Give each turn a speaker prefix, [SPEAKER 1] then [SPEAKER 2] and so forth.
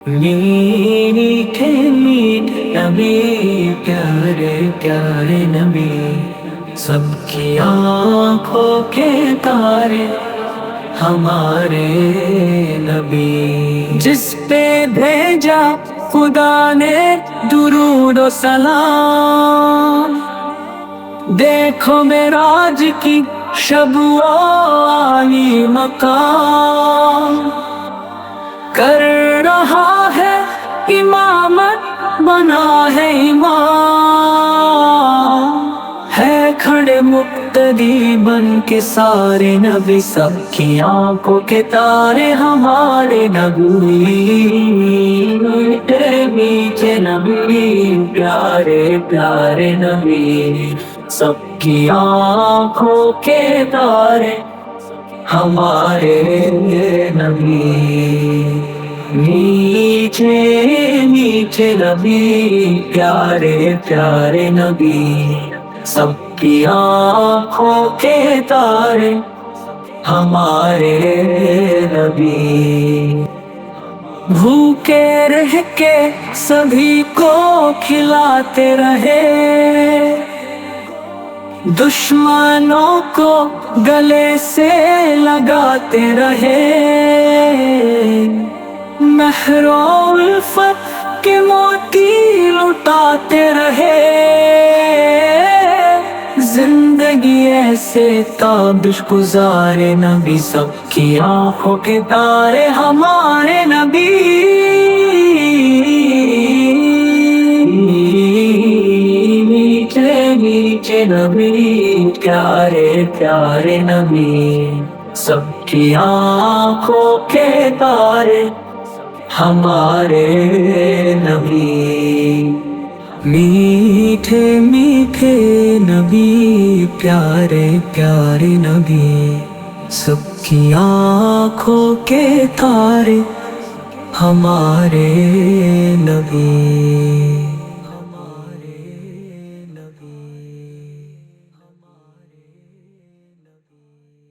[SPEAKER 1] میٹھے میٹھے نبی، پیارے پیارے نبی، سب کی آنکھوں کے تارے ہمارے نبی، جس پہ بھیجا خدا نے درود و سلام۔ دیکھو معراج کی شب و عالی مقام، کر رہا ہے امامت، بنا ہے امام، ہے کھڑے مقتدی بن کے سارے نبی، سب کی آنکھوں کے تارے ہمارے نبی، میٹھے میٹھے نبی، پیارے پیارے نبی، سب کی آنکھوں کے تارے ہمارے نبی، میٹھے میٹھے نبی، پیارے پیارے نبی، سب کی آنکھوں کے تارے ہمارے نبی، بھوکے رہ کے سبھی کو کھلاتے رہے، دشمنوں کو گلے سے لگاتے رہے، مہر و الفت کے موتی لٹاتے رہے، زندگی ایسے تابش گزارے نبی، سب کی آنکھوں کے تارے ہمارے نبی، میٹھے میٹھے نبی، پیارے پیارے نبی، سب کی آنکھوں کے تارے ہمارے نبی، میٹھے میٹھے نبی، پیارے پیارے نبی، سب کی آنکھوں کے تارے ہمارے نبی۔